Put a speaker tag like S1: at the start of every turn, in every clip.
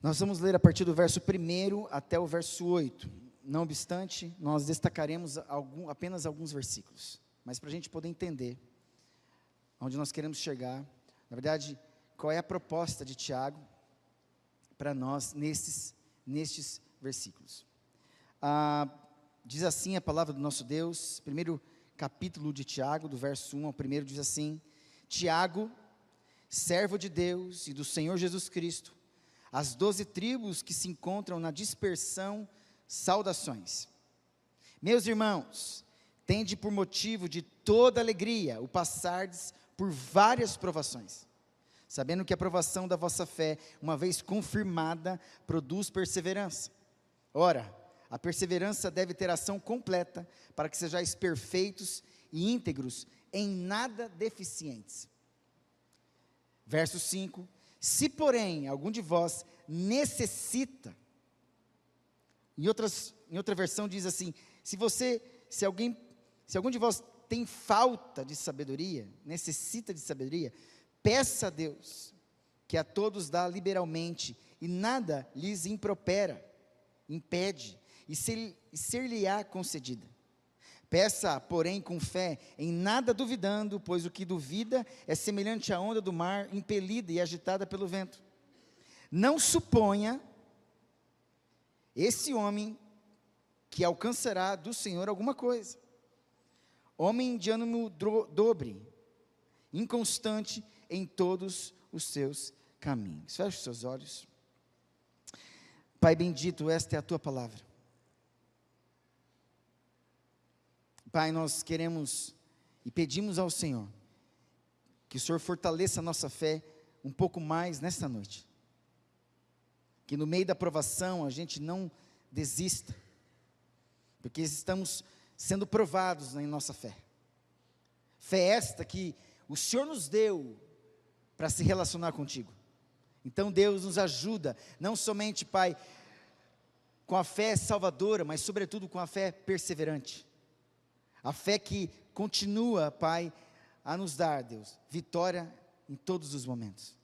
S1: Nós vamos ler a partir do verso 1 até o verso 8. Não obstante, nós destacaremos apenas alguns versículos. Mas para a gente poder entender onde nós queremos chegar, na verdade, qual é a proposta de Tiago para nós nestes versículos. Diz assim a palavra do nosso Deus, primeiro capítulo de Tiago, do verso 1 ao 1, diz assim: Tiago, servo de Deus e do Senhor Jesus Cristo, as 12 tribos que se encontram na dispersão, saudações. Meus irmãos, tende por motivo de toda alegria o passardes por várias provações, sabendo que a provação da vossa fé, uma vez confirmada, produz perseverança. Ora, a perseverança deve ter ação completa, para que sejais perfeitos e íntegros, em nada deficientes. Verso 5: se porém algum de vós necessita, em outra versão diz assim, se algum de vós tem falta de sabedoria, necessita de sabedoria, peça a Deus, que a todos dá liberalmente, e nada lhes impede, e ser-lhe-á concedida. Peça, porém, com fé, em nada duvidando, pois o que duvida é semelhante à onda do mar, impelida e agitada pelo vento. Não suponha esse homem que alcançará do Senhor alguma coisa. Homem de ânimo dobre, inconstante em todos os seus caminhos. Feche os seus olhos. Pai bendito, esta é a tua palavra. Pai, nós queremos e pedimos ao Senhor que o Senhor fortaleça a nossa fé um pouco mais nesta noite. Que no meio da provação a gente não desista, porque estamos sendo provados em nossa fé. Fé esta que o Senhor nos deu para se relacionar contigo. Então Deus nos ajuda, não somente, Pai, com a fé salvadora, mas sobretudo com a fé perseverante. A fé que continua, Pai, a nos dar, Deus, vitória em todos os momentos.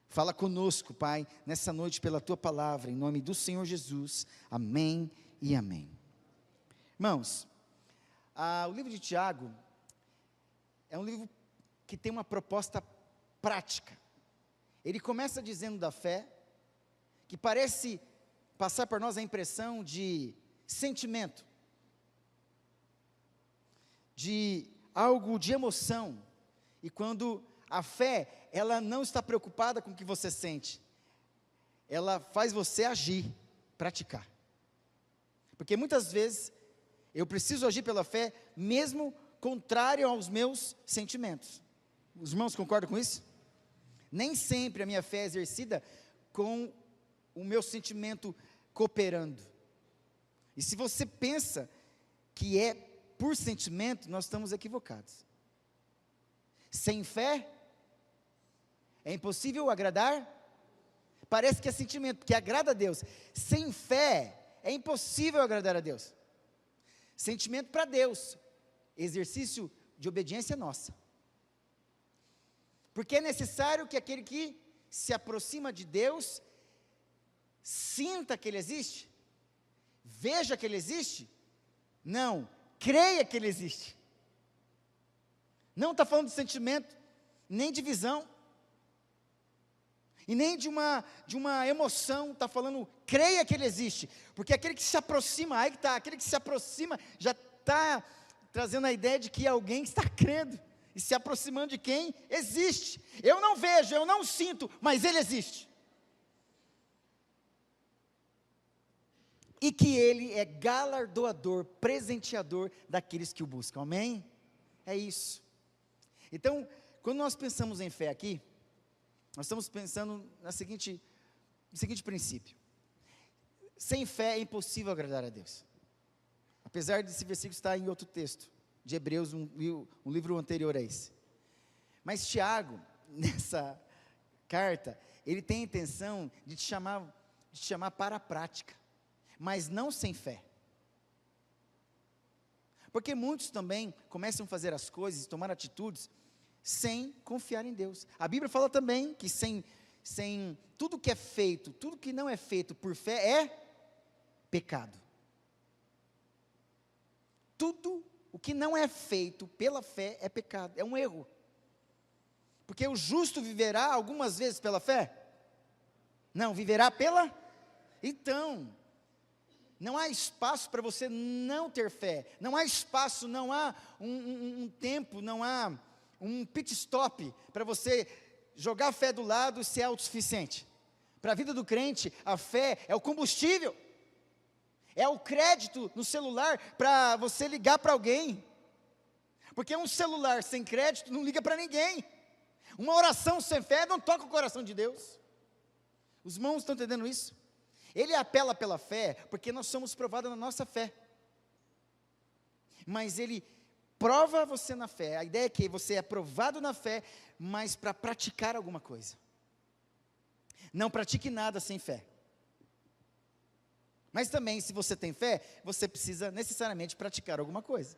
S1: Fala conosco, Pai, nessa noite pela Tua palavra, em nome do Senhor Jesus. Amém e amém. Irmãos, o livro de Tiago é um livro que tem uma proposta prática. Ele começa dizendo da fé, que parece passar por nós a impressão de sentimento, de algo de emoção, e quando a fé, ela não está preocupada com o que você sente, ela faz você agir, praticar, porque muitas vezes, eu preciso agir pela fé, mesmo contrário aos meus sentimentos. Os irmãos concordam com isso? Nem sempre a minha fé é exercida com o meu sentimento cooperando, e se você pensa que é por sentimento, nós estamos equivocados. Sem fé, é impossível agradar. Parece que é sentimento, que agrada a Deus. Sem fé, é impossível agradar a Deus. Sentimento para Deus, exercício de obediência nossa. Porque é necessário que aquele que se aproxima de Deus, sinta que Ele existe, veja que Ele existe, não, creia que Ele existe. Não está falando de sentimento, nem de visão, e nem de uma emoção, está falando, creia que Ele existe, porque aquele que se aproxima, aí que está, aquele que se aproxima, já está trazendo a ideia de que alguém está crendo, e se aproximando de quem existe. Eu não vejo, eu não sinto, mas Ele existe. E que Ele é galardoador, presenteador daqueles que o buscam, amém? É isso. Então, quando nós pensamos em fé aqui, nós estamos pensando no seguinte princípio: sem fé é impossível agradar a Deus. Apesar desse versículo estar em outro texto, de Hebreus, um livro anterior a esse. Mas Tiago, nessa carta, ele tem a intenção de te chamar para a prática, mas não sem fé. Porque muitos também começam a fazer as coisas, tomar atitudes, sem confiar em Deus. A Bíblia fala também que sem tudo que é feito, tudo que não é feito por fé é pecado. Tudo o que não é feito pela fé é pecado, é um erro. Porque o justo viverá algumas vezes pela fé? Não, viverá pela... Então, não há espaço para você não ter fé, não há espaço, não há um tempo, não há um pit stop para você jogar a fé do lado e ser autossuficiente. Para a vida do crente, a fé é o combustível, é o crédito no celular para você ligar para alguém, porque um celular sem crédito não liga para ninguém, uma oração sem fé não toca o coração de Deus. Os irmãos estão entendendo isso? Ele apela pela fé, porque nós somos provados na nossa fé, mas ele prova você na fé, a ideia é que você é provado na fé, mas para praticar alguma coisa. Não pratique nada sem fé. Mas também, se você tem fé, você precisa necessariamente praticar alguma coisa.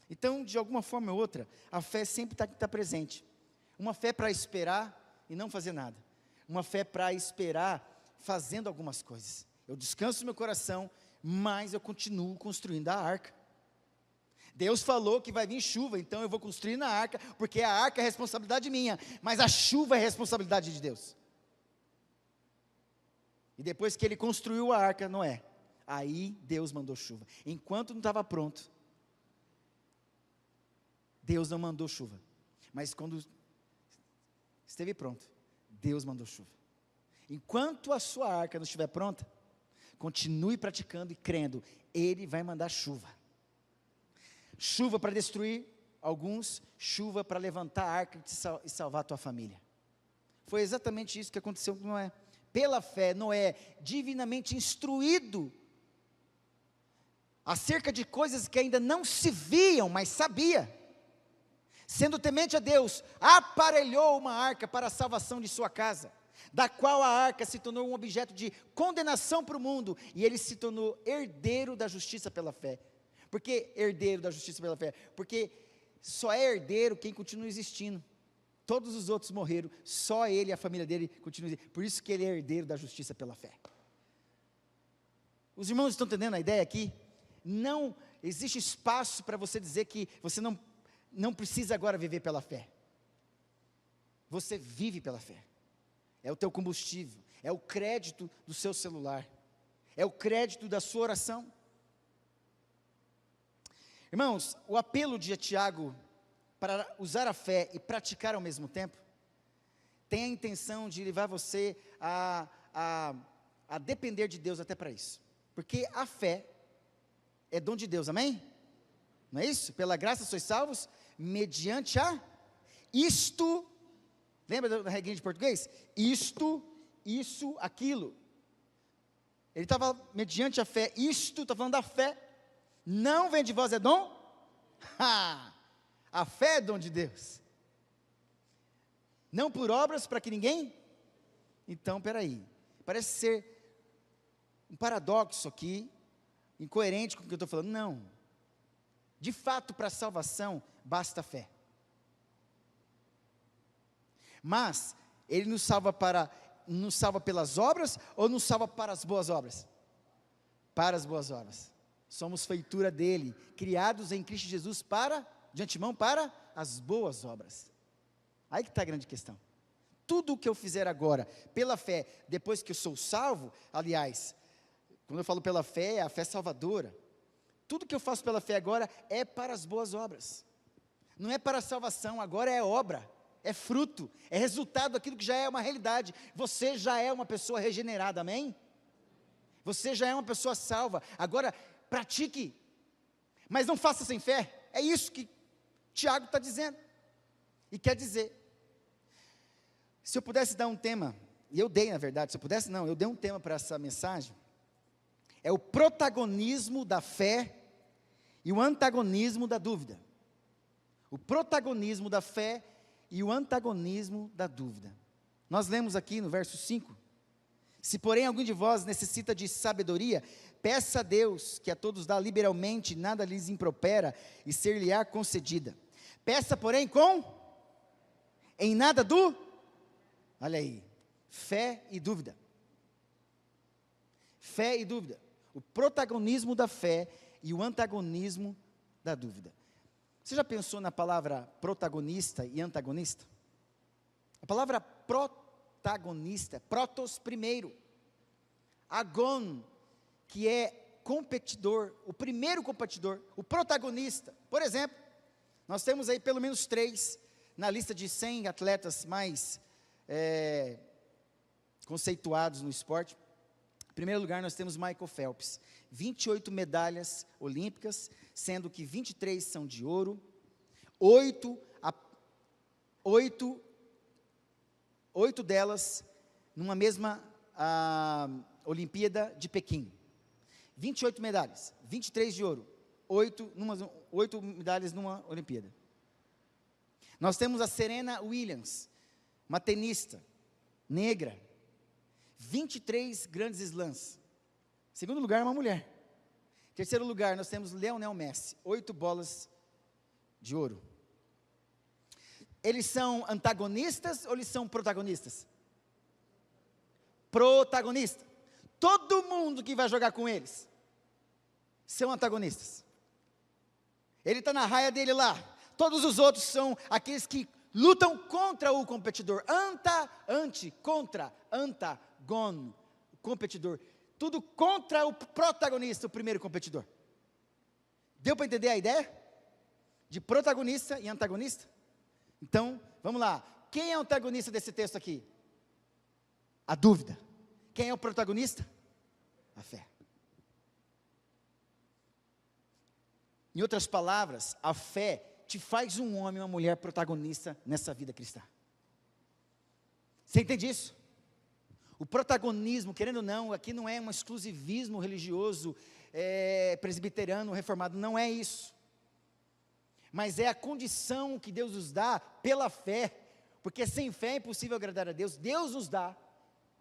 S1: Então, de alguma forma ou outra, a fé sempre está presente. Uma fé para esperar e não fazer nada. Uma fé para esperar fazendo algumas coisas. Eu descanso meu coração, mas eu continuo construindo a arca. Deus falou que vai vir chuva, então eu vou construir na arca, porque a arca é responsabilidade minha, mas a chuva é responsabilidade de Deus. E depois que ele construiu a arca, Noé, aí Deus mandou chuva. Enquanto não estava pronto, Deus não mandou chuva. Mas quando esteve pronto, Deus mandou chuva. Enquanto a sua arca não estiver pronta, continue praticando e crendo, Ele vai mandar chuva. Chuva para destruir alguns, chuva para levantar a arca e salvar a tua família. Foi exatamente isso que aconteceu com Noé. Pela fé, Noé, divinamente instruído, acerca de coisas que ainda não se viam, mas sabia, sendo temente a Deus, aparelhou uma arca para a salvação de sua casa, da qual a arca se tornou um objeto de condenação para o mundo, e ele se tornou herdeiro da justiça pela fé. Por que herdeiro da justiça pela fé? Porque só é herdeiro quem continua existindo. Todos os outros morreram, só ele e a família dele continuam existindo. Por isso que ele é herdeiro da justiça pela fé. Os irmãos estão entendendo a ideia aqui? Não existe espaço para você dizer que você não precisa agora viver pela fé. Você vive pela fé. É o teu combustível, é o crédito do seu celular, é o crédito da sua oração. Irmãos, o apelo de Tiago para usar a fé e praticar ao mesmo tempo, tem a intenção de levar você a depender de Deus até para isso. Porque a fé é dom de Deus, amém? Não é isso? Pela graça sois salvos, mediante isto, lembra da regrinha de português? Isto, isso, aquilo. Ele estava mediante a fé, isto, está falando da fé. Não vem de vós, é dom? A fé é dom de Deus. Não por obras para que ninguém? Então, peraí. Parece ser um paradoxo aqui, incoerente com o que eu estou falando. Não. De fato, para a salvação, basta fé. Mas, Ele nos salva pelas obras, ou nos salva para as boas obras? Para as boas obras. Somos feitura dele, criados em Cristo Jesus de antemão para as boas obras. Aí que está a grande questão. Tudo o que eu fizer agora, pela fé, depois que eu sou salvo, aliás, quando eu falo pela fé, é a fé salvadora. Tudo que eu faço pela fé agora é para as boas obras. Não é para a salvação, agora é obra, é fruto, é resultado daquilo que já é uma realidade. Você já é uma pessoa regenerada, amém? Você já é uma pessoa salva. Agora, pratique, mas não faça sem fé. É isso que Tiago está dizendo, e quer dizer. Se eu pudesse dar um tema, e eu dei na verdade, eu dei um tema para essa mensagem, é o protagonismo da fé e o antagonismo da dúvida. O protagonismo da fé e o antagonismo da dúvida. Nós lemos aqui no verso 5, se porém algum de vós necessita de sabedoria, peça a Deus, que a todos dá liberalmente, nada lhes impropera, e ser-lhe-á concedida. Peça, porém, com Em nada olha aí, fé e dúvida. Fé e dúvida. O protagonismo da fé e o antagonismo da dúvida. Você já pensou na palavra protagonista e antagonista? A palavra protagonista, protos primeiro, agon, que é competidor, o primeiro competidor, o protagonista. Por exemplo, nós temos aí pelo menos 3 na lista de 100 atletas mais conceituados no esporte. Em primeiro lugar, nós temos Michael Phelps, 28 medalhas olímpicas, sendo que 23 são de ouro, 8 delas numa mesma Olimpíada de Pequim. 28 medalhas, 23 de ouro, 8 medalhas numa Olimpíada. Nós temos a Serena Williams, uma tenista negra, 23 grandes slams. Segundo lugar, uma mulher. Terceiro lugar, nós temos Lionel Messi, 8 bolas de ouro. Eles são antagonistas ou eles são protagonistas? Protagonista. Todo mundo que vai jogar com eles são antagonistas. Ele está na raia dele lá. Todos os outros são aqueles que lutam contra o competidor. Antagon, competidor. Tudo contra o protagonista, o primeiro competidor. Deu para entender a ideia? De protagonista e antagonista? Então, vamos lá. Quem é o antagonista desse texto aqui? A dúvida. Quem é o protagonista? A fé. Em outras palavras, a fé te faz um homem, uma mulher protagonista nessa vida cristã. Você entende isso? O protagonismo, querendo ou não, aqui não é um exclusivismo religioso, presbiteriano, reformado, não é isso. Mas é a condição que Deus nos dá pela fé, porque sem fé é impossível agradar a Deus. Deus nos dá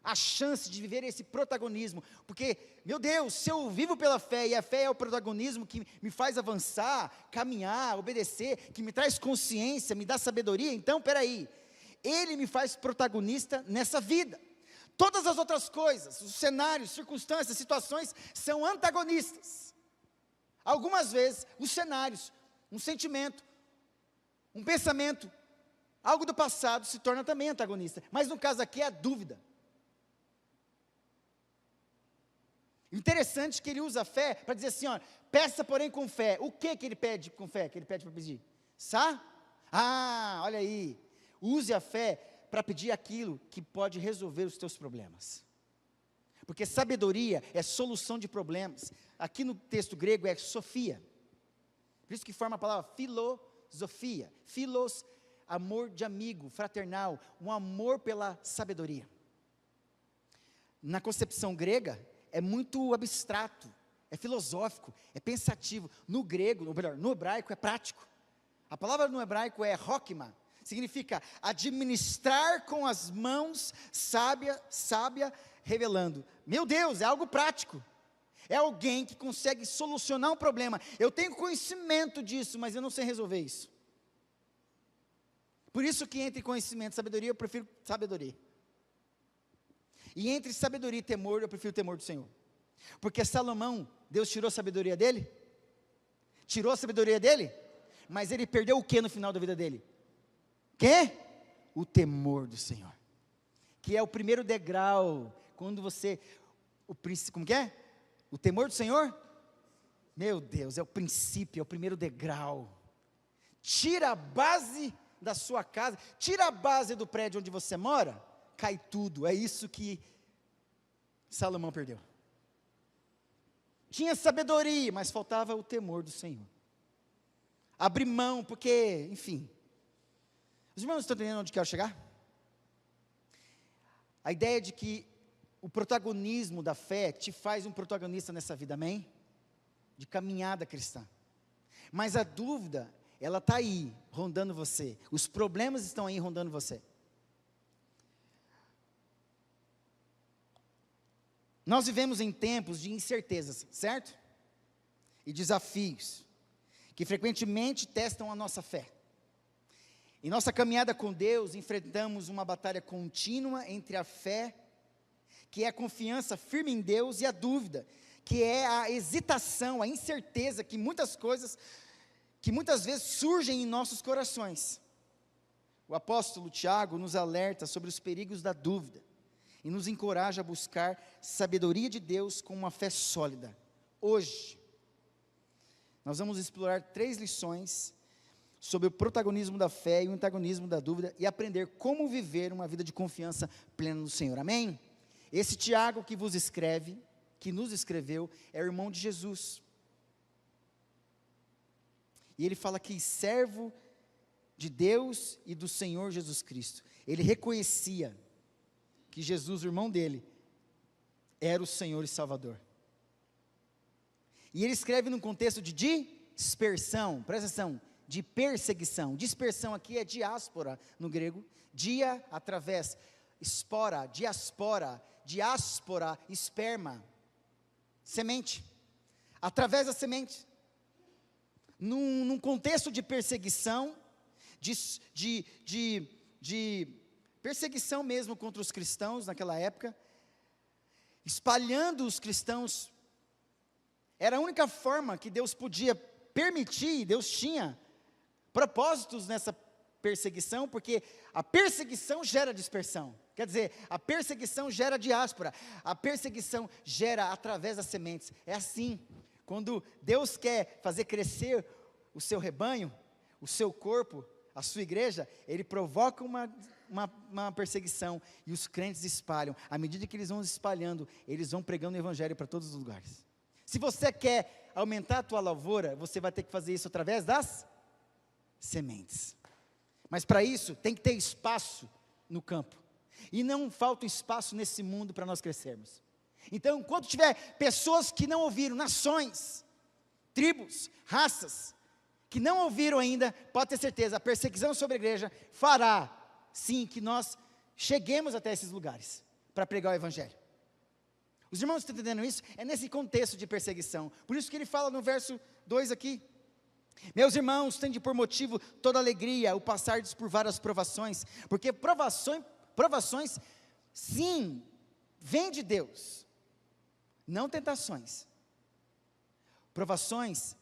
S1: a chance de viver esse protagonismo, porque, meu Deus, se eu vivo pela fé, e a fé é o protagonismo que me faz avançar, caminhar, obedecer, que me traz consciência, me dá sabedoria, então, peraí, Ele me faz protagonista nessa vida. Todas as outras coisas, os cenários, circunstâncias, situações, são antagonistas. Algumas vezes, os cenários, um sentimento, um pensamento, algo do passado se torna também antagonista, mas no caso aqui é a dúvida. Interessante que ele usa a fé para dizer assim, ó, peça porém com fé. O que ele pede com fé, que ele pede para pedir? Olha aí, use a fé para pedir aquilo que pode resolver os teus problemas. Porque sabedoria é solução de problemas. Aqui no texto grego é sofia. Por isso que forma a palavra filosofia. Filos, amor de amigo, fraternal, um amor pela sabedoria. Na concepção grega, é muito abstrato, é filosófico, é pensativo. No grego, ou melhor, no hebraico é prático. A palavra no hebraico é rokma, significa administrar com as mãos, sábia, revelando. Meu Deus, é algo prático. É alguém que consegue solucionar um problema. Eu tenho conhecimento disso, mas eu não sei resolver isso. Por isso que entre conhecimento e sabedoria, eu prefiro sabedoria. E entre sabedoria e temor, eu prefiro o temor do Senhor. Porque Salomão, Deus tirou a sabedoria dele? Tirou a sabedoria dele? Mas ele perdeu o que no final da vida dele? Que? O temor do Senhor. Que é o primeiro degrau, quando você, como que é? O temor do Senhor? Meu Deus, é o princípio, é o primeiro degrau. Tira a base da sua casa, tira a base do prédio onde você mora, cai tudo. É isso que Salomão perdeu. Tinha sabedoria, mas faltava o temor do Senhor. Abrir mão, porque, enfim. Os irmãos estão entendendo onde quero chegar? A ideia de que o protagonismo da fé te faz um protagonista nessa vida, amém? De caminhada cristã. Mas a dúvida, ela está aí, rondando você. Os problemas estão aí rondando você. Nós vivemos em tempos de incertezas, certo? E desafios, que frequentemente testam a nossa fé. Em nossa caminhada com Deus, enfrentamos uma batalha contínua entre a fé, que é a confiança firme em Deus, e a dúvida, que é a hesitação, a incerteza, que muitas vezes surgem em nossos corações. O apóstolo Tiago nos alerta sobre os perigos da dúvida, e nos encoraja a buscar sabedoria de Deus com uma fé sólida. Hoje, nós vamos explorar 3 lições sobre o protagonismo da fé e o antagonismo da dúvida, e aprender como viver uma vida de confiança plena no Senhor, amém? Esse Tiago que nos escreveu, é o irmão de Jesus, e ele fala que servo de Deus e do Senhor Jesus Cristo. Ele reconhecia que Jesus, o irmão dele, era o Senhor e Salvador, e ele escreve num contexto de dispersão, presta atenção, de perseguição. Dispersão aqui é diáspora no grego, dia através, espora, diáspora, esperma, semente, através da semente, num contexto de perseguição, de perseguição mesmo contra os cristãos naquela época, espalhando os cristãos. Era a única forma que Deus podia permitir, Deus tinha propósitos nessa perseguição, porque a perseguição gera dispersão, quer dizer, a perseguição gera diáspora, a perseguição gera através das sementes. É assim, quando Deus quer fazer crescer o seu rebanho, o seu corpo, a sua igreja, Ele provoca uma perseguição, e os crentes espalham. À medida que eles vão espalhando, eles vão pregando o evangelho para todos os lugares. Se você quer aumentar a tua lavoura, você vai ter que fazer isso através das sementes. Mas para isso, tem que ter espaço no campo, e não falta espaço nesse mundo para nós crescermos. Então, enquanto tiver pessoas que não ouviram, nações, tribos, raças, que não ouviram ainda, pode ter certeza, a perseguição sobre a igreja fará, sim, que nós cheguemos até esses lugares, para pregar o evangelho. Os irmãos estão entendendo isso? É nesse contexto de perseguição. Por isso que ele fala no verso 2 aqui: meus irmãos, tende por motivo toda alegria o passardes por várias provações, porque provações, sim, vêm de Deus, não tentações. Provações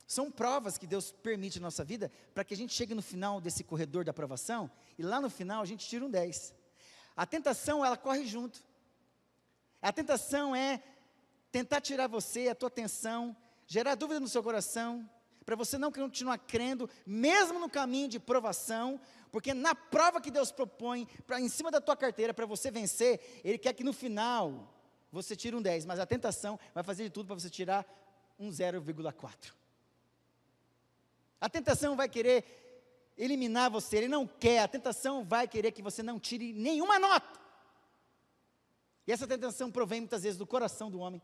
S1: são provas que Deus permite na nossa vida, para que a gente chegue no final desse corredor da provação, e lá no final a gente tira um 10. A tentação, ela corre junto. A tentação é tentar tirar você, a tua atenção, gerar dúvida no seu coração, para você não continuar crendo, mesmo no caminho de provação, porque na prova que Deus propõe, em cima da tua carteira, para você vencer, Ele quer que no final, você tire um 10, mas a tentação vai fazer de tudo para você tirar um 0,4. A tentação vai querer eliminar você, Ele não quer, a tentação vai querer que você não tire nenhuma nota. E essa tentação provém muitas vezes do coração do homem,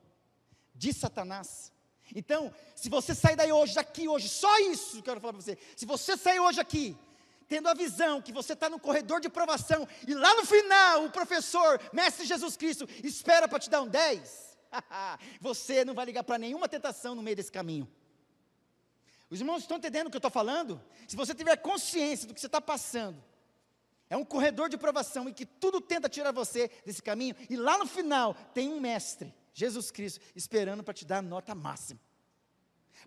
S1: de Satanás. Então, se você sair daqui hoje, só isso que eu quero falar para você. Se você sair hoje aqui, tendo a visão que você está no corredor de provação, e lá no final, o professor, Mestre Jesus Cristo, espera para te dar um 10, você não vai ligar para nenhuma tentação no meio desse caminho. Os irmãos estão entendendo o que eu estou falando? Se você tiver consciência do que você está passando, é um corredor de provação, e que tudo tenta tirar você desse caminho, e lá no final, tem um mestre, Jesus Cristo, esperando para te dar a nota máxima,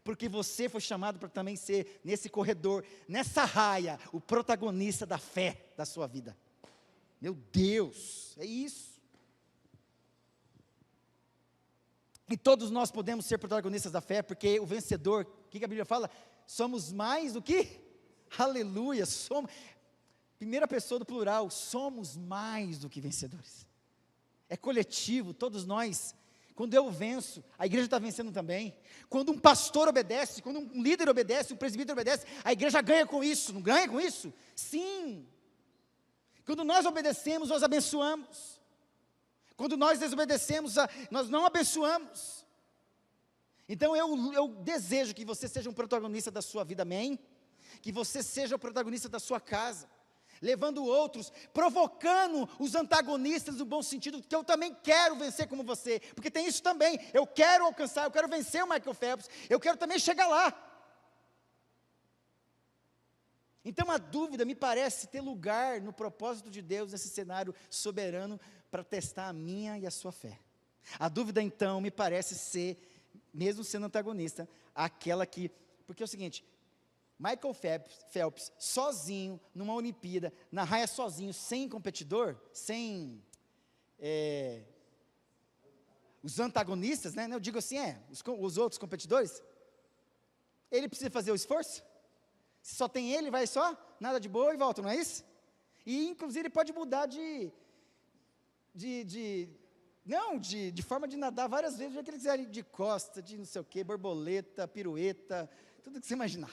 S1: porque você foi chamado para também ser, nesse corredor, nessa raia, o protagonista da fé da sua vida. Meu Deus, é isso. E todos nós podemos ser protagonistas da fé, porque o vencedor, o que a Bíblia fala? Somos mais do que? Aleluia, primeira pessoa do plural, somos mais do que vencedores. É coletivo, todos nós. Quando eu venço, a igreja está vencendo também. Quando um pastor obedece, quando um líder obedece, um presbítero obedece, a igreja ganha com isso, não ganha com isso? Sim. Quando nós obedecemos, nós abençoamos. Quando nós desobedecemos, nós não abençoamos. Então eu desejo que você seja um protagonista da sua vida, amém? Que você seja o protagonista da sua casa, levando outros, provocando os antagonistas no bom sentido, que eu também quero vencer como você, porque tem isso também, eu quero alcançar, eu quero vencer o Michael Phelps, eu quero também chegar lá. Então a dúvida me parece ter lugar no propósito de Deus, nesse cenário soberano, para testar a minha e a sua fé. A dúvida então me parece ser, mesmo sendo antagonista, aquela que, porque é o seguinte, Michael Phelps sozinho, numa Olimpíada, na raia sozinho, sem competidor, sem os antagonistas, né? Eu digo assim, os outros competidores, ele precisa fazer o esforço? Se só tem ele, vai só, nada de boa e volta, não é isso? E inclusive ele pode mudar de forma de nadar várias vezes, do jeito que ele quiser, de costa, de não sei o que, borboleta, pirueta, tudo que você imaginar.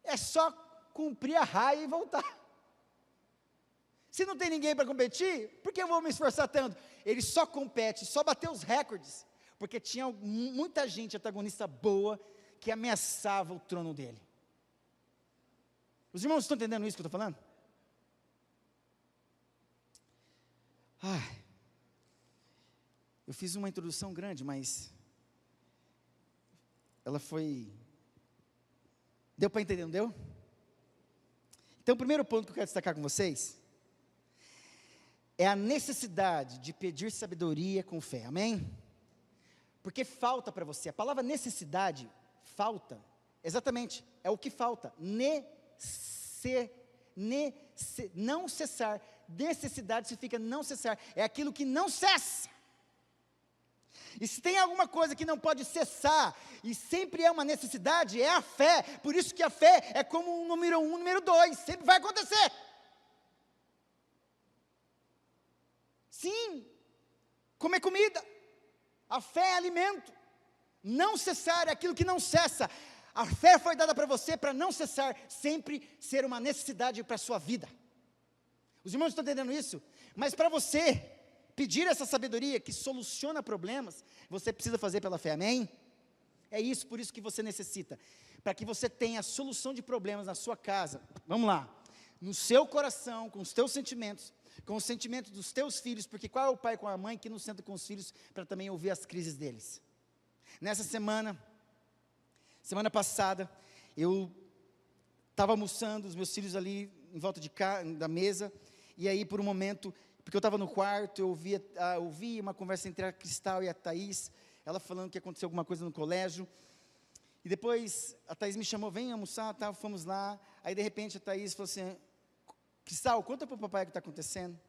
S1: É só cumprir a raia e voltar. Se não tem ninguém para competir, por que eu vou me esforçar tanto? Ele só compete, só bateu os recordes, porque tinha muita gente antagonista boa, que ameaçava o trono dele. Os irmãos estão entendendo isso que eu estou falando? Eu fiz uma introdução grande, mas ela foi... Deu para entender, não deu? Então, o primeiro ponto que eu quero destacar com vocês é a necessidade de pedir sabedoria com fé, amém? Porque falta para você, a palavra necessidade, falta, exatamente, é o que falta, não cessar, necessidade significa não cessar, é aquilo que não cessa. E se tem alguma coisa que não pode cessar, e sempre é uma necessidade, é a fé. Por isso que a fé é como um número 1, número 2, sempre vai acontecer. Sim, comer comida, a fé é alimento. Não cessar é aquilo que não cessa. A fé foi dada para você para não cessar, sempre ser uma necessidade para a sua vida. Os irmãos estão entendendo isso? Mas para você pedir essa sabedoria que soluciona problemas, você precisa fazer pela fé, amém? É isso, por isso que você necessita, para que você tenha a solução de problemas na sua casa, vamos lá, no seu coração, com os teus sentimentos, com os sentimentos dos teus filhos, porque qual é o pai com a mãe que não senta com os filhos para também ouvir as crises deles? Nessa semana passada, eu estava almoçando, os meus filhos ali em volta da mesa, e aí por um momento, porque eu estava no quarto, eu ouvi uma conversa entre a Cristal e a Thaís, ela falando que aconteceu alguma coisa no colégio, e depois a Thaís me chamou, vem almoçar, tá, fomos lá, aí de repente a Thaís falou assim, Cristal, conta para o papai o que está acontecendo,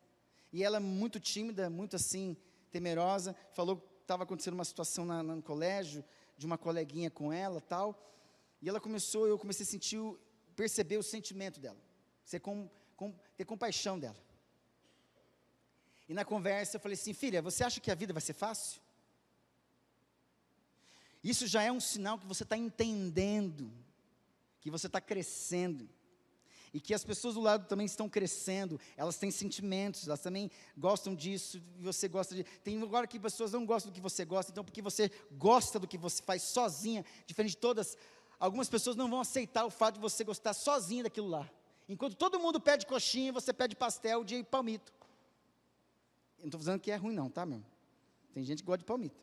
S1: e ela muito tímida, muito assim, temerosa, falou que estava acontecendo uma situação no colégio, de uma coleguinha com ela, tal, e ela eu comecei a perceber o sentimento dela, ter compaixão dela. E na conversa eu falei assim, filha, você acha que a vida vai ser fácil? Isso já é um sinal que você está entendendo, que você está crescendo, e que as pessoas do lado também estão crescendo, elas têm sentimentos, elas também gostam disso, e você gosta de... Tem lugar que pessoas não gostam do que você gosta, então porque você gosta do que você faz sozinha, diferente de todas, algumas pessoas não vão aceitar o fato de você gostar sozinha daquilo lá. Enquanto todo mundo pede coxinha, você pede pastel de palmito. Eu não estou dizendo que é ruim não, tá, meu? Tem gente que gosta de palmito.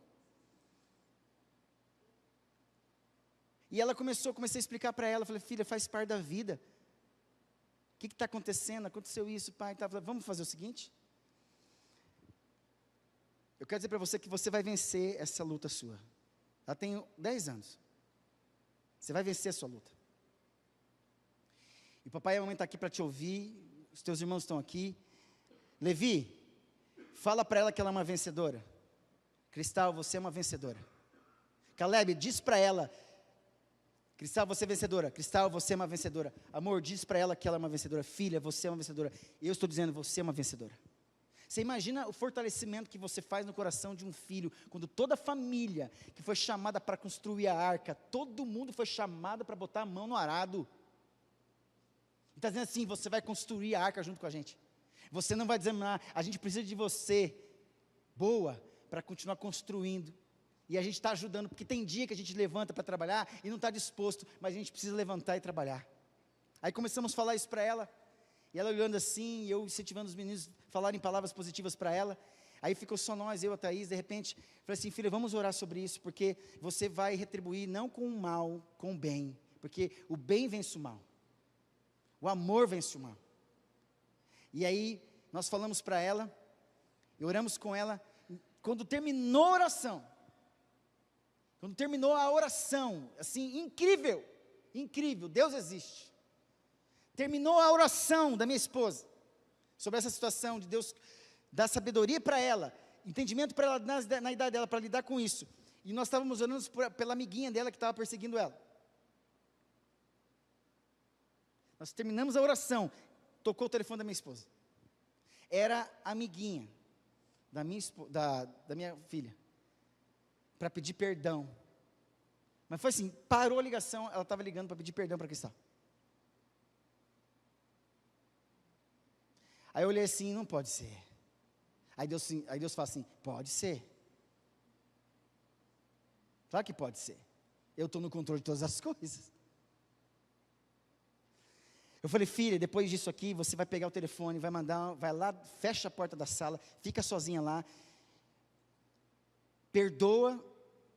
S1: E ela comecei a explicar para ela, falei, filha, faz parte da vida. O que está acontecendo? Aconteceu isso, pai. Tá, falei, vamos fazer o seguinte? Eu quero dizer para você que você vai vencer essa luta sua. Ela tem 10 anos. Você vai vencer a sua luta. E o papai e a mamãe estão aqui para te ouvir, os teus irmãos estão aqui. Levi, fala para ela que ela é uma vencedora. Cristal, você é uma vencedora. Caleb, diz para ela, Cristal, você é vencedora. Cristal, você é uma vencedora. Amor, diz para ela que ela é uma vencedora. Filha, você é uma vencedora. Eu estou dizendo, você é uma vencedora. Você imagina o fortalecimento que você faz no coração de um filho, quando toda a família que foi chamada para construir a arca, todo mundo foi chamado para botar a mão no arado. E está dizendo assim, você vai construir a arca junto com a gente. Você não vai desanimar, a gente precisa de você, boa, para continuar construindo. E a gente está ajudando, porque tem dia que a gente levanta para trabalhar e não está disposto, mas a gente precisa levantar e trabalhar. Aí começamos a falar isso para ela, e ela olhando assim, e eu incentivando os meninos a falarem palavras positivas para ela. Aí ficou só nós, eu e a Thaís, de repente, falei assim, filha, vamos orar sobre isso, porque você vai retribuir não com o mal, com o bem, porque o bem vence o mal, o amor vence o mal. E aí, nós falamos para ela, e oramos com ela. Quando terminou a oração, assim, incrível, Deus existe. Terminou a oração da minha esposa, sobre essa situação de Deus dar sabedoria para ela, entendimento para ela na idade dela, para lidar com isso. E nós estávamos orando pela amiguinha dela que estava perseguindo ela. Nós terminamos a oração, tocou o telefone da minha esposa. Era a amiguinha da minha filha, para pedir perdão. Mas foi assim, parou a ligação, ela estava ligando para pedir perdão para Cristal. Aí eu olhei assim, não pode ser. Aí Deus fala assim, pode ser. Claro que pode ser. Eu estou no controle de todas as coisas. Eu falei, filha, depois disso aqui, você vai pegar o telefone, vai lá, fecha a porta da sala, fica sozinha lá, perdoa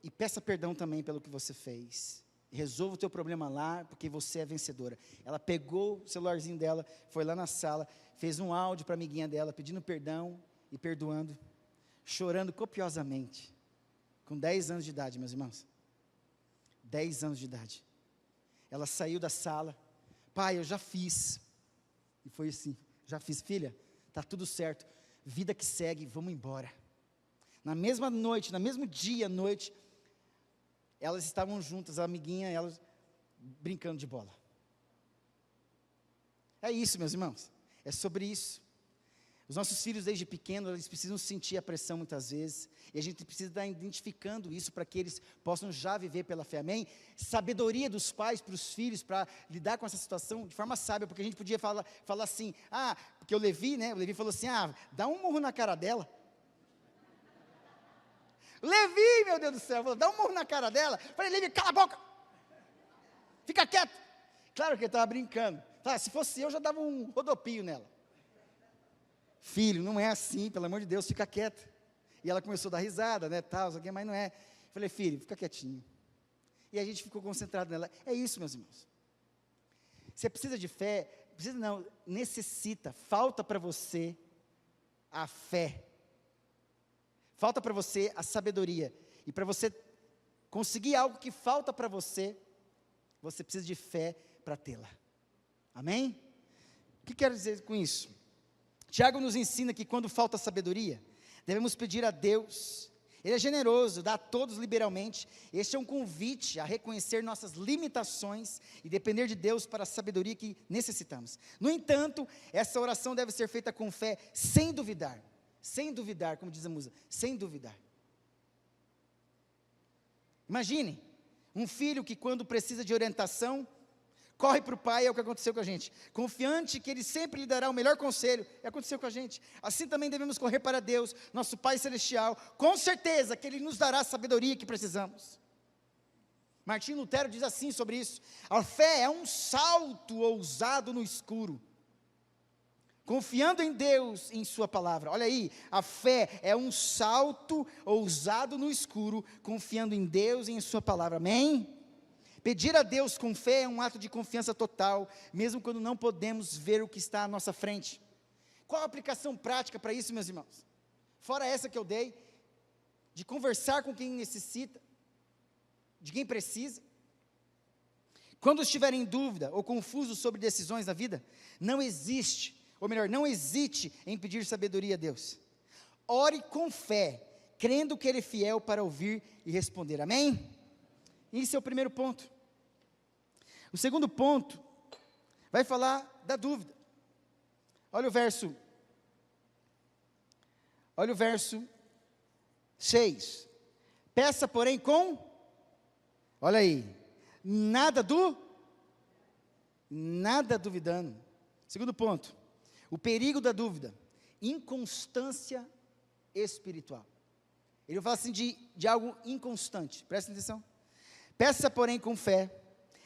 S1: e peça perdão também pelo que você fez. Resolva o teu problema lá, porque você é vencedora. Ela pegou o celularzinho dela, foi lá na sala, fez um áudio para a amiguinha dela, pedindo perdão e perdoando, chorando copiosamente, com 10 anos de idade, meus irmãos. 10 anos de idade. Ela saiu da sala, pai, eu já fiz. E foi assim, já fiz, filha, está tudo certo, vida que segue, vamos embora. Na mesma noite, no mesmo dia à noite, elas estavam juntas, a amiguinha, elas brincando de bola. É isso, meus irmãos, é sobre isso. Os nossos filhos desde pequenos, eles precisam sentir a pressão muitas vezes, e a gente precisa estar identificando isso para que eles possam já viver pela fé, amém? Sabedoria dos pais para os filhos, para lidar com essa situação de forma sábia, porque a gente podia falar assim, porque o Levi falou assim, dá um murro na cara dela. Levi, meu Deus do céu, falou, dá um murro na cara dela. Falei, Levi, cala a boca, fica quieto. Claro que ele estava brincando, se fosse eu já dava um rodopio nela. Filho, não é assim, pelo amor de Deus, fica quieto. E ela começou a dar risada, mas não é. Falei, filho, fica quietinho. E a gente ficou concentrado nela. É isso, meus irmãos. Você precisa de fé, necessita, falta para você a fé. Falta para você a sabedoria. E para você conseguir algo que falta para você, você precisa de fé para tê-la. Amém? O que quero dizer com isso? Tiago nos ensina que quando falta sabedoria, devemos pedir a Deus. Ele é generoso, dá a todos liberalmente. Este é um convite a reconhecer nossas limitações e depender de Deus para a sabedoria que necessitamos. No entanto, essa oração deve ser feita com fé, sem duvidar. Sem duvidar, como diz a música, sem duvidar. Imagine, um filho que quando precisa de orientação, corre para o pai, é o que aconteceu com a gente, confiante que ele sempre lhe dará o melhor conselho, aconteceu com a gente. Assim também devemos correr para Deus, nosso Pai Celestial, com certeza que Ele nos dará a sabedoria que precisamos. Martim Lutero diz assim sobre isso, a fé é um salto ousado no escuro, confiando em Deus, em sua palavra. Olha aí, a fé é um salto ousado no escuro, confiando em Deus e em sua palavra, amém? Pedir a Deus com fé é um ato de confiança total, mesmo quando não podemos ver o que está à nossa frente. Qual a aplicação prática para isso, meus irmãos? Fora essa que eu dei, de conversar com quem necessita, de quem precisa. Quando estiver em dúvida ou confuso sobre decisões da vida, não hesite em pedir sabedoria a Deus. Ore com fé, crendo que Ele é fiel para ouvir e responder, amém? Esse é o primeiro ponto. O segundo ponto vai falar da dúvida. Olha o verso 6. Peça, porém, olha aí, nada duvidando. Segundo ponto, o perigo da dúvida, inconstância espiritual. Ele fala assim de algo inconstante, presta atenção. Peça, porém, com fé,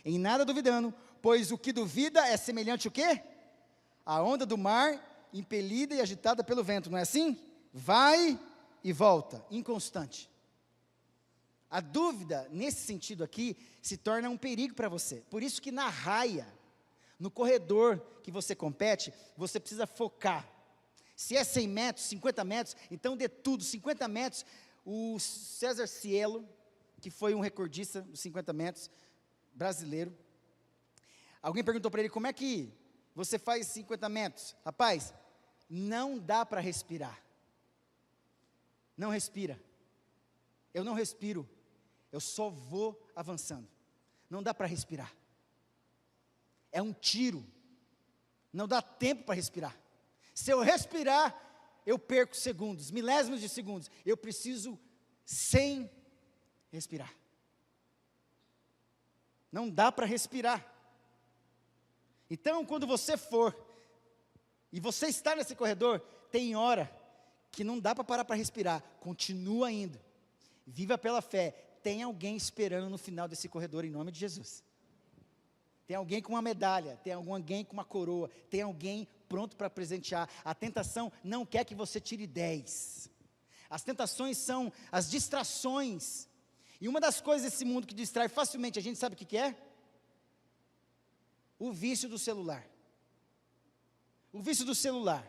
S1: em nada duvidando, pois o que duvida é semelhante o quê? A onda do mar, impelida e agitada pelo vento, não é assim? Vai e volta, inconstante. A dúvida, nesse sentido aqui, se torna um perigo para você. Por isso que na raia, no corredor que você compete, você precisa focar. Se é 100 metros, 50 metros, então dê tudo, 50 metros. O César Cielo, que foi um recordista dos 50 metros, brasileiro, alguém perguntou para ele, como é que você faz 50 metros? Rapaz, não dá para respirar. Não respira. Eu não respiro. Eu só vou avançando. Não dá para respirar. É um tiro. Não dá tempo para respirar. Se eu respirar, eu perco segundos, milésimos de segundos. Eu preciso sem respirar. Não dá para respirar. Então, quando você for, e você está nesse corredor, tem hora que não dá para parar para respirar. Continua indo. Viva pela fé. Tem alguém esperando no final desse corredor, em nome de Jesus. Tem alguém com uma medalha, tem alguém com uma coroa, tem alguém pronto para presentear. A tentação não quer que você tire 10. As tentações são as distrações. E uma das coisas desse mundo que distrai facilmente, a gente sabe o que é? O vício do celular. O vício do celular.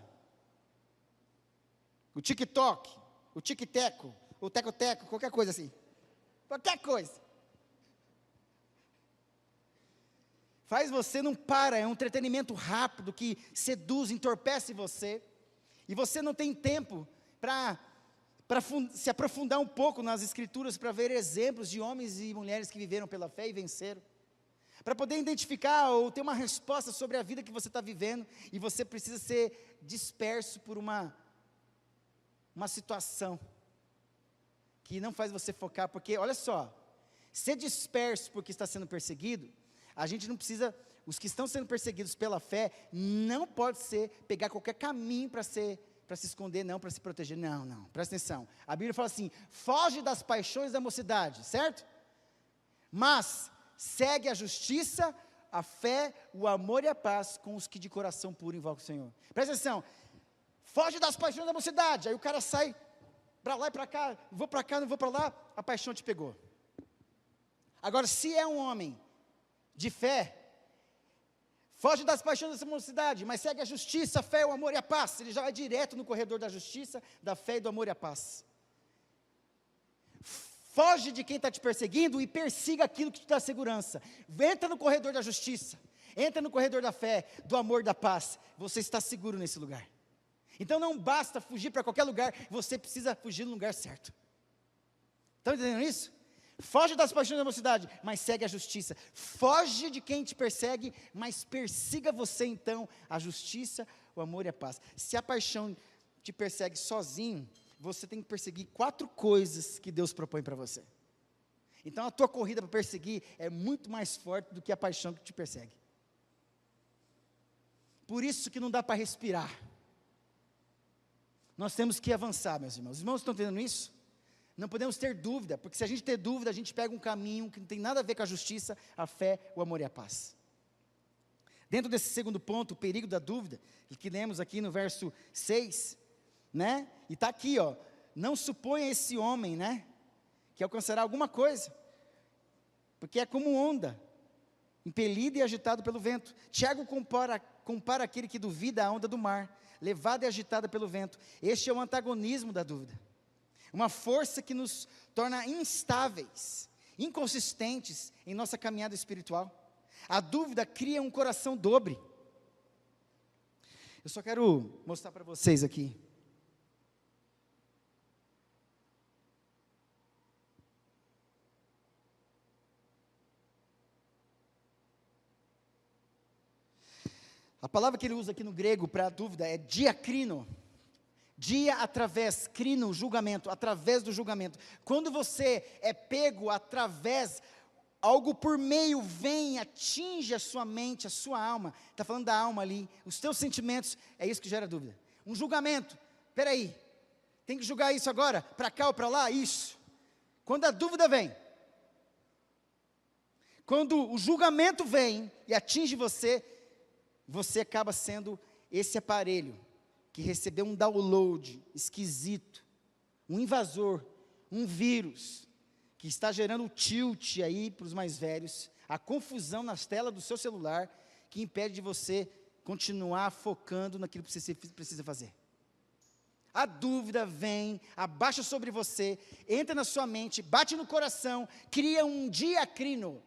S1: O TikTok, o tic-teco, o teco-teco, qualquer coisa assim. Qualquer coisa. Faz você, não para, é um entretenimento rápido que seduz, entorpece você. E você não tem tempo para se aprofundar um pouco nas escrituras, para ver exemplos de homens e mulheres que viveram pela fé e venceram. Para poder identificar ou ter uma resposta sobre a vida que você está vivendo. E você precisa ser disperso por uma situação que não faz você focar, porque, olha só, ser disperso porque está sendo perseguido, a gente não precisa, os que estão sendo perseguidos pela fé, não pode ser, pegar qualquer caminho para se esconder, não, para se proteger, não, presta atenção, a Bíblia fala assim, foge das paixões da mocidade, certo? Mas, segue a justiça, a fé, o amor e a paz, com os que de coração puro invocam o Senhor. Presta atenção, foge das paixões da mocidade, aí o cara sai, para lá e para cá, vou para cá, não vou para lá, a paixão te pegou. Agora, se é um homem de fé, foge das paixões dessa mocidade, mas segue a justiça, a fé, o amor e a paz. Ele já vai direto no corredor da justiça, da fé e do amor e a paz. Foge de quem está te perseguindo e persiga aquilo que te dá segurança. Entra no corredor da justiça, entra no corredor da fé, do amor e da paz. Você está seguro nesse lugar. Então não basta fugir para qualquer lugar, você precisa fugir no lugar certo. Estão entendendo isso? Foge das paixões da mocidade, mas segue a justiça. Foge de quem te persegue, mas persiga você então a justiça, o amor e a paz. Se a paixão te persegue sozinho, você tem que perseguir 4 coisas que Deus propõe para você. Então a tua corrida para perseguir é muito mais forte do que a paixão que te persegue. Por isso que não dá para respirar. Nós temos que avançar, meus irmãos. Os irmãos estão entendendo isso? Não podemos ter dúvida, porque se a gente ter dúvida, a gente pega um caminho que não tem nada a ver com a justiça, a fé, o amor e a paz. Dentro desse segundo ponto, o perigo da dúvida, que lemos aqui no verso 6, né? E está aqui, ó, não suponha esse homem, né, que alcançará alguma coisa, porque é como onda, impelido e agitado pelo vento. Tiago compara aquele que duvida à onda do mar, levada e agitada pelo vento. Este é o antagonismo da dúvida. Uma força que nos torna instáveis, inconsistentes em nossa caminhada espiritual. A dúvida cria um coração dobre. Eu só quero mostrar para vocês aqui. A palavra que ele usa aqui no grego para a dúvida é diacrino. Dia através, crino, julgamento, através do julgamento. Quando você é pego através, algo por meio vem, atinge a sua mente, a sua alma. Está falando da alma ali, os teus sentimentos, é isso que gera dúvida. Um julgamento, espera aí, tem que julgar isso agora, para cá ou para lá? Isso. Quando a dúvida vem, quando o julgamento vem e atinge você, você acaba sendo esse aparelho que recebeu um download esquisito, um invasor, um vírus, que está gerando o tilt aí para os mais velhos, a confusão nas telas do seu celular, que impede de você continuar focando naquilo que você precisa fazer. A dúvida vem, abaixa sobre você, entra na sua mente, bate no coração, cria um diacrino.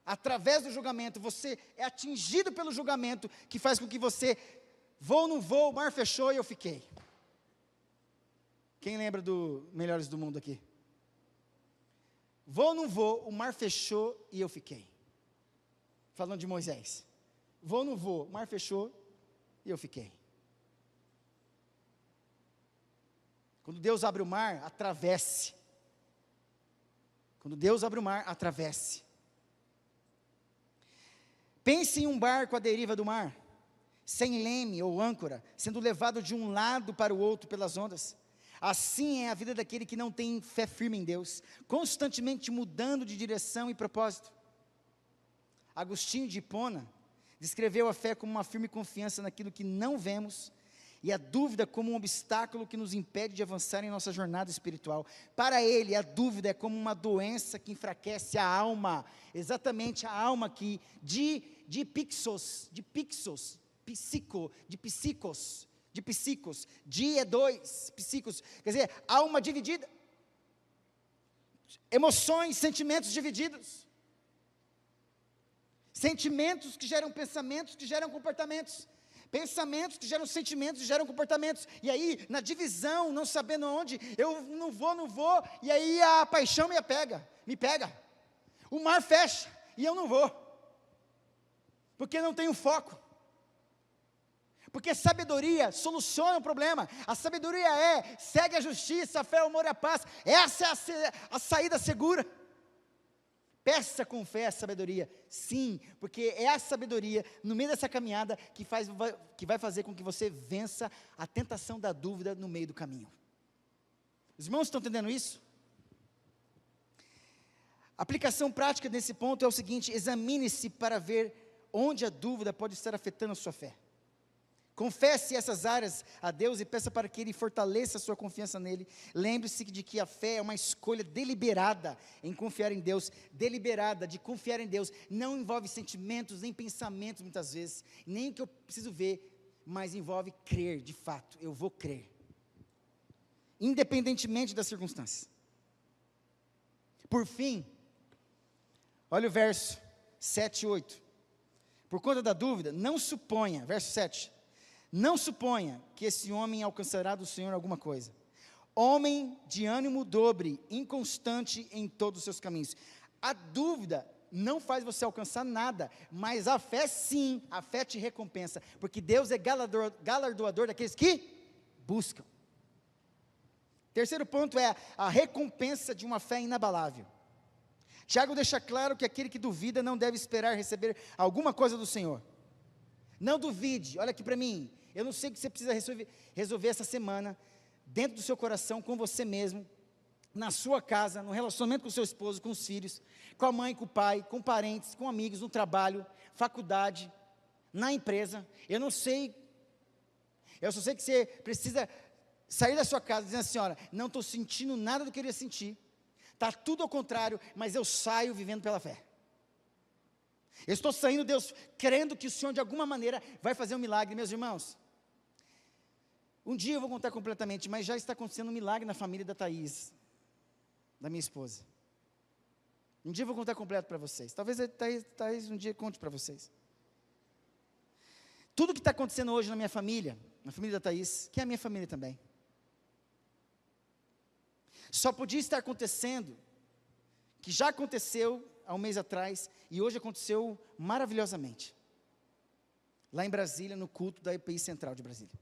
S1: Através do julgamento, você é atingido pelo julgamento, que faz com que você, vou ou não vou, o mar fechou e eu fiquei. Quem lembra do Melhores do Mundo aqui? Vou ou não vou, o mar fechou e eu fiquei. Falando de Moisés. Vou ou não vou, o mar fechou e eu fiquei. Quando Deus abre o mar, atravesse. Quando Deus abre o mar, atravesse. Pense em um barco à deriva do mar, sem leme ou âncora, sendo levado de um lado para o outro pelas ondas. Assim é a vida daquele que não tem fé firme em Deus, constantemente mudando de direção e propósito. Agostinho de Hipona descreveu a fé como uma firme confiança naquilo que não vemos, e a dúvida como um obstáculo que nos impede de avançar em nossa jornada espiritual. Para ele, a dúvida é como uma doença que enfraquece a alma, exatamente a alma que psicos, é dois, psicos, quer dizer, alma dividida, emoções, sentimentos divididos, sentimentos que geram pensamentos, que geram comportamentos, pensamentos que geram sentimentos, que geram comportamentos, e aí, na divisão, não sabendo onde, eu não vou, e aí a paixão me pega, o mar fecha, e eu não vou, porque não tenho foco, porque sabedoria soluciona o problema, a sabedoria segue a justiça, a fé, o amor e a paz, essa é a saída segura. Peça com fé a sabedoria, sim, porque é a sabedoria, no meio dessa caminhada, que vai fazer com que você vença a tentação da dúvida no meio do caminho. Os irmãos estão entendendo isso? A aplicação prática desse ponto é o seguinte: examine-se para ver onde a dúvida pode estar afetando a sua fé. Confesse essas áreas a Deus e peça para que Ele fortaleça a sua confiança nele. Lembre-se de que a fé é uma escolha deliberada em confiar em Deus, deliberada de confiar em Deus, não envolve sentimentos, nem pensamentos muitas vezes, nem o que eu preciso ver, mas envolve crer de fato, eu vou crer, independentemente das circunstâncias. Por fim, olha o verso 7 e 8, por conta da dúvida, não suponha, verso 7, não suponha que esse homem alcançará do Senhor alguma coisa. Homem de ânimo dobre, inconstante em todos os seus caminhos. A dúvida não faz você alcançar nada, mas a fé sim, a fé te recompensa, porque Deus é galardoador daqueles que buscam. Terceiro ponto é a recompensa de uma fé inabalável. Tiago deixa claro que aquele que duvida não deve esperar receber alguma coisa do Senhor. Não duvide, olha aqui para mim, eu não sei o que você precisa resolver essa semana, dentro do seu coração, com você mesmo, na sua casa, no relacionamento com o seu esposo, com os filhos, com a mãe, com o pai, com parentes, com amigos, no trabalho, faculdade, na empresa. Eu não sei, eu só sei que você precisa sair da sua casa dizendo assim: olha, não estou sentindo nada do que eu queria sentir, está tudo ao contrário, mas eu saio vivendo pela fé. Eu estou saindo, Deus, crendo que o Senhor de alguma maneira vai fazer um milagre. Meus irmãos, um dia eu vou contar completamente, mas já está acontecendo um milagre na família da Thaís, da minha esposa. Um dia eu vou contar completo para vocês, talvez a Thaís um dia conte para vocês. Tudo que está acontecendo hoje na minha família, na família da Thaís, que é a minha família também, só podia estar acontecendo, que já aconteceu há um mês atrás, e hoje aconteceu maravilhosamente, lá em Brasília, no culto da EPI Central de Brasília.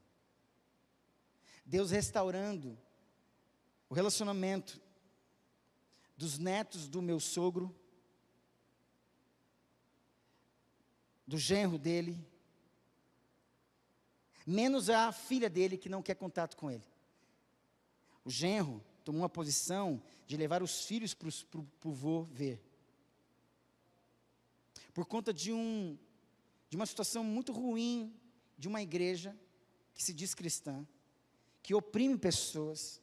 S1: Deus restaurando o relacionamento dos netos do meu sogro, do genro dele, menos a filha dele que não quer contato com ele. O genro tomou uma posição de levar os filhos para o vô ver. Por conta de uma situação muito ruim, de uma igreja que se diz cristã, que oprime pessoas,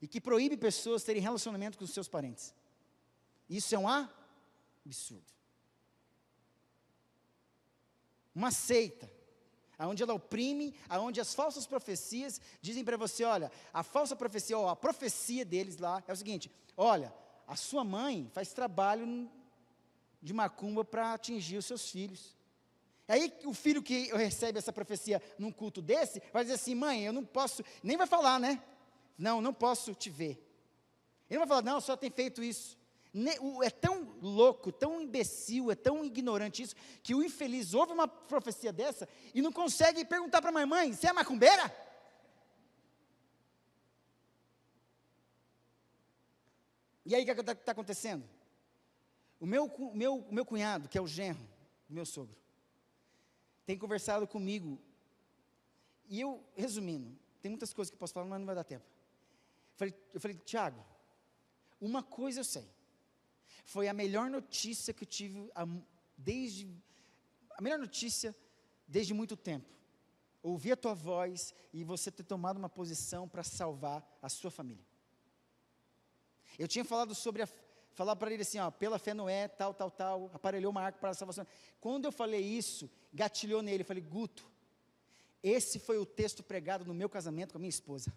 S1: e que proíbe pessoas terem relacionamento com os seus parentes. Isso é um absurdo. Uma seita, onde ela oprime, onde as falsas profecias dizem para você, olha, a falsa profecia, ou a profecia deles lá, é o seguinte, olha, a sua mãe faz trabalho de macumba para atingir os seus filhos. Aí o filho que recebe essa profecia num culto desse, vai dizer assim, mãe, eu não posso, nem vai falar, né? Não posso te ver. Ele não vai falar, não, só tem feito isso. É tão louco, tão imbecil, é tão ignorante isso, que o infeliz ouve uma profecia dessa e não consegue perguntar para a mãe, mãe, você é macumbeira? E aí o que está acontecendo? O meu cunhado, que é o genro do meu sogro, tem conversado comigo, e eu, resumindo, tem muitas coisas que eu posso falar, mas não vai dar tempo. Eu falei, Tiago, uma coisa eu sei, foi a melhor notícia que eu tive desde muito tempo. Ouvir a tua voz e você ter tomado uma posição para salvar a sua família. Eu tinha falado falar para ele assim, ó, pela fé Noé, tal, aparelhou uma arca para a salvação. Quando eu falei isso, gatilhou nele, eu falei, Guto, esse foi o texto pregado no meu casamento com a minha esposa.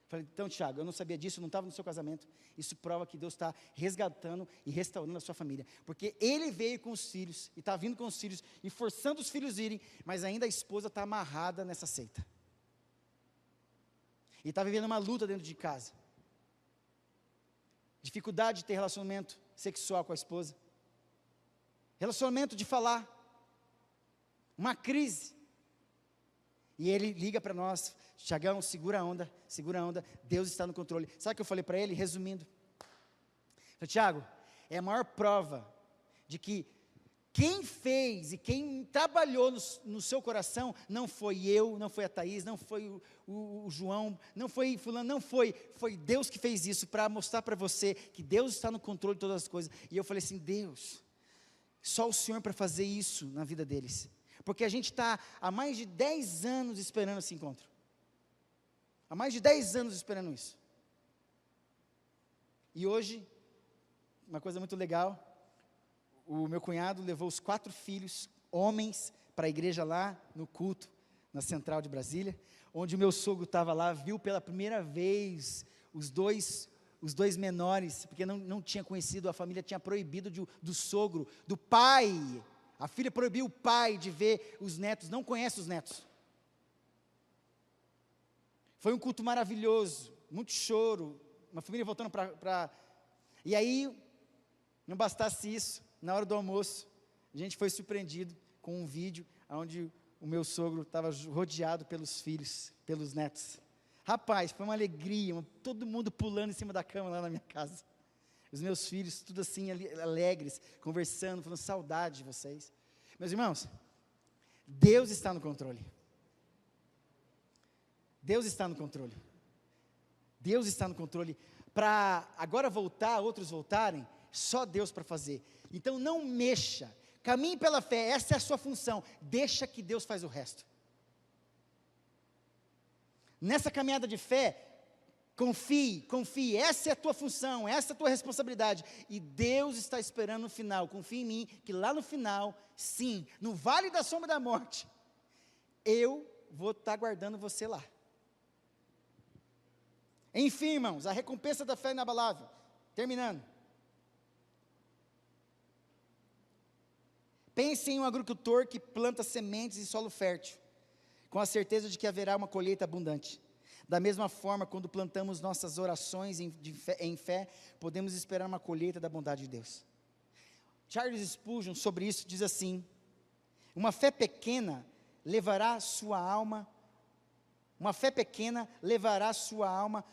S1: Falei, então Tiago, eu não sabia disso, eu não estava no seu casamento, isso prova que Deus está resgatando e restaurando a sua família, porque ele veio com os filhos, e está vindo com os filhos, e forçando os filhos a irem, mas ainda a esposa está amarrada nessa seita, e está vivendo uma luta dentro de casa, dificuldade de ter relacionamento sexual com a esposa, relacionamento de falar, uma crise, e ele liga para nós, Tiagão, segura a onda, Deus está no controle. Sabe o que eu falei para ele, resumindo? Falei, Tiago, é a maior prova de que quem fez e quem trabalhou no seu coração, não foi eu, não foi a Thaís, não foi o João, não foi fulano, foi Deus que fez isso, para mostrar para você que Deus está no controle de todas as coisas. E eu falei assim, Deus, só o Senhor para fazer isso na vida deles. Porque a gente está há mais de 10 anos esperando esse encontro. Há mais de 10 anos esperando isso. E hoje, uma coisa muito legal, o meu cunhado levou os 4 filhos, homens, para a igreja lá, no culto, na Central de Brasília, onde o meu sogro estava lá, viu pela primeira vez os dois menores, porque não tinha conhecido, a família tinha proibido do sogro, do pai. A filha proibiu o pai de ver os netos, não conhece os netos. Foi um culto maravilhoso, muito choro, uma família voltando para... E aí, não bastasse isso, na hora do almoço, a gente foi surpreendido com um vídeo onde o meu sogro estava rodeado pelos filhos, pelos netos. Rapaz, foi uma alegria, todo mundo pulando em cima da cama lá na minha casa. Os meus filhos, tudo assim, alegres, conversando, falando saudade de vocês. Meus irmãos, Deus está no controle. Deus está no controle. Deus está no controle. Para agora voltar, outros voltarem, só Deus para fazer. Então não mexa, caminhe pela fé, essa é a sua função. Deixa que Deus faz o resto. Nessa caminhada de fé, confie, essa é a tua função, essa é a tua responsabilidade, e Deus está esperando no final, confie em mim, que lá no final, sim, no vale da sombra da morte, eu vou estar guardando você lá. Enfim, irmãos, a recompensa da fé inabalável, terminando, pense em um agricultor que planta sementes em solo fértil, com a certeza de que haverá uma colheita abundante. Da mesma forma, quando plantamos nossas orações em fé, podemos esperar uma colheita da bondade de Deus. Charles Spurgeon, sobre isso, diz assim, uma fé pequena levará sua alma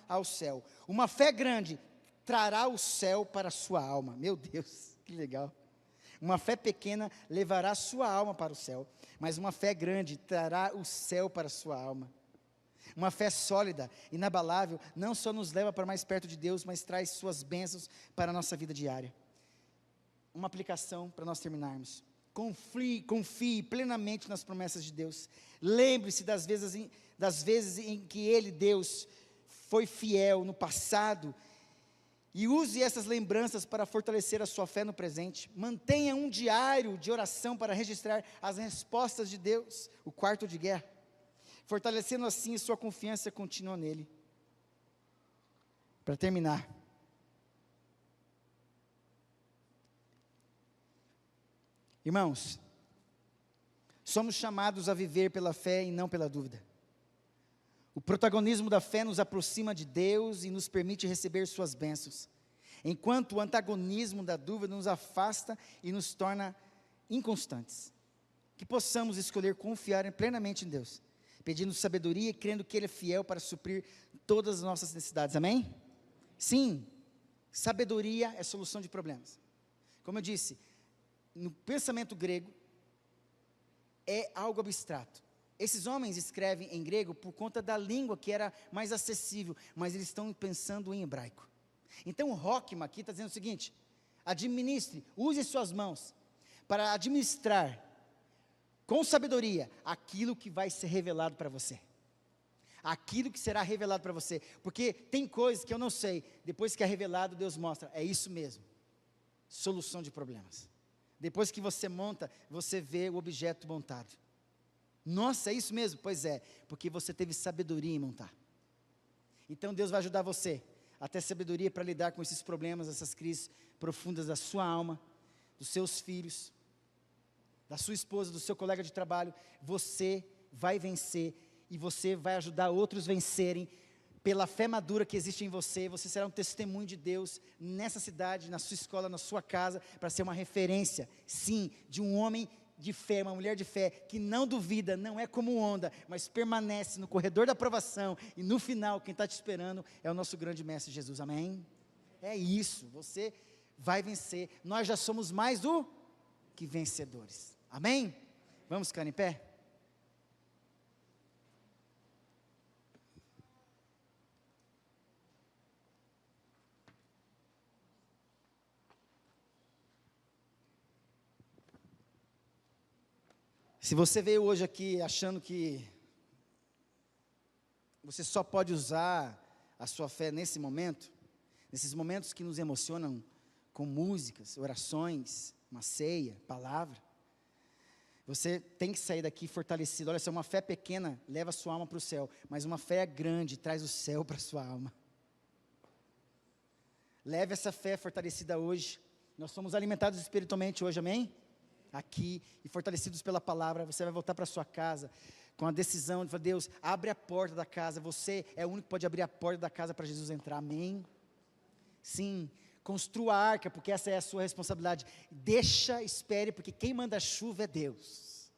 S1: ao céu. Uma fé grande trará o céu para a sua alma. Meu Deus, que legal. Uma fé pequena levará sua alma para o céu, mas uma fé grande trará o céu para a sua alma. Uma fé sólida, inabalável, não só nos leva para mais perto de Deus, mas traz suas bênçãos para a nossa vida diária. Uma aplicação para nós terminarmos. Confie plenamente nas promessas de Deus. Lembre-se das vezes em que Ele, Deus, foi fiel no passado, E use essas lembranças para fortalecer a sua fé no presente. Mantenha um diário de oração para registrar as respostas de Deus, o quarto de guerra, fortalecendo assim sua confiança contínua nele. Para terminar, irmãos, somos chamados a viver pela fé e não pela dúvida. O protagonismo da fé nos aproxima de Deus e nos permite receber suas bênçãos, enquanto o antagonismo da dúvida nos afasta e nos torna inconstantes. Que possamos escolher confiar plenamente em Deus, pedindo sabedoria e crendo que Ele é fiel para suprir todas as nossas necessidades, amém? Sim, sabedoria é solução de problemas. Como eu disse, no pensamento grego, é algo abstrato. Esses homens escrevem em grego por conta da língua que era mais acessível, mas eles estão pensando em hebraico. Então o Rockman aqui está dizendo o seguinte: administre, use suas mãos para administrar com sabedoria aquilo que vai ser revelado para você. Aquilo que será revelado para você, porque tem coisas que eu não sei, depois que é revelado Deus mostra, é isso mesmo, solução de problemas. Depois que você monta, você vê o objeto montado. Nossa, é isso mesmo? Pois é, porque você teve sabedoria em montar. Então Deus vai ajudar você a ter sabedoria para lidar com esses problemas, essas crises profundas da sua alma, dos seus filhos, da sua esposa, do seu colega de trabalho. Você vai vencer e você vai ajudar outros a vencerem. Pela fé madura que existe em você, você será um testemunho de Deus nessa cidade, na sua escola, na sua casa, para ser uma referência, sim, de um homem de fé, uma mulher de fé, que não duvida, não é como onda, mas permanece no corredor da aprovação, e no final, quem está te esperando é o nosso grande mestre Jesus, amém? É isso, você vai vencer, nós já somos mais do que vencedores, amém? Vamos ficar em pé? Se você veio hoje aqui achando que você só pode usar a sua fé nesse momento, nesses momentos que nos emocionam com músicas, orações, uma ceia, palavra, você tem que sair daqui fortalecido. Olha, se uma fé pequena leva a sua alma para o céu, mas uma fé grande traz o céu para a sua alma. Leve essa fé fortalecida hoje. Nós somos alimentados espiritualmente hoje, amém? Aqui, e fortalecidos pela palavra, você vai voltar para sua casa, com a decisão de falar: Deus, abre a porta da casa, você é o único que pode abrir a porta da casa para Jesus entrar, amém? Sim, construa a arca, porque essa é a sua responsabilidade. Espere, porque quem manda a chuva é Deus.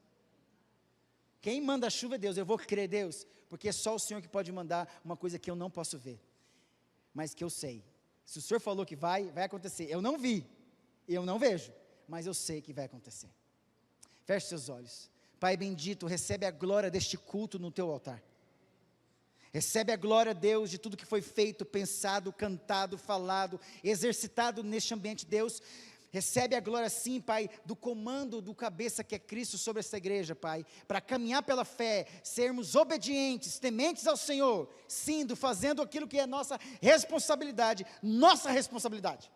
S1: Quem manda a chuva é Deus. Eu vou crer, Deus, porque é só o Senhor que pode mandar uma coisa que eu não posso ver, mas que eu sei. Se o Senhor falou que vai acontecer. Eu não vi, eu não vejo, mas eu sei que vai acontecer. Feche seus olhos. Pai bendito, recebe a glória deste culto no teu altar. Recebe a glória, Deus, de tudo que foi feito, pensado, cantado, falado, exercitado neste ambiente, Deus. Recebe a glória sim, Pai, do comando do cabeça que é Cristo sobre essa igreja, Pai, para caminhar pela fé, sermos obedientes, tementes ao Senhor, sim, fazendo aquilo que é nossa responsabilidade, nossa responsabilidade,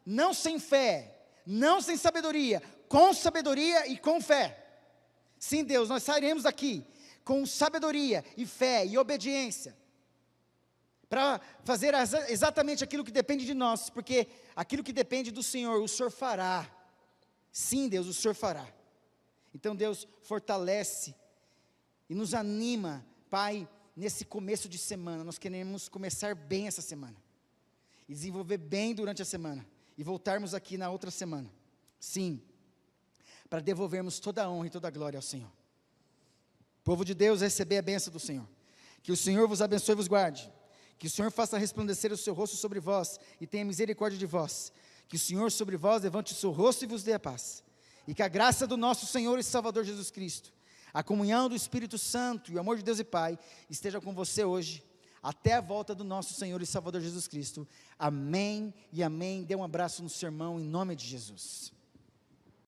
S1: não sem fé, não sem sabedoria, com sabedoria e com fé. Sim, Deus, nós sairemos daqui com sabedoria e fé e obediência, para fazer exatamente aquilo que depende de nós, porque aquilo que depende do Senhor, o Senhor fará. Sim, Deus, o Senhor fará. Então, Deus, fortalece e nos anima, Pai, nesse começo de semana. Nós queremos começar bem essa semana, e desenvolver bem durante a semana, e voltarmos aqui na outra semana, sim, para devolvermos toda a honra e toda a glória ao Senhor. Povo de Deus, receber a bênção do Senhor. Que o Senhor vos abençoe e vos guarde. Que o Senhor faça resplandecer o seu rosto sobre vós, e tenha misericórdia de vós. Que o Senhor sobre vós levante o seu rosto e vos dê a paz. E que a graça do nosso Senhor e Salvador Jesus Cristo, a comunhão do Espírito Santo e o amor de Deus e Pai, esteja com você hoje, até a volta do nosso Senhor e Salvador Jesus Cristo. Amém e amém. Dê um abraço no seu irmão, em nome de Jesus.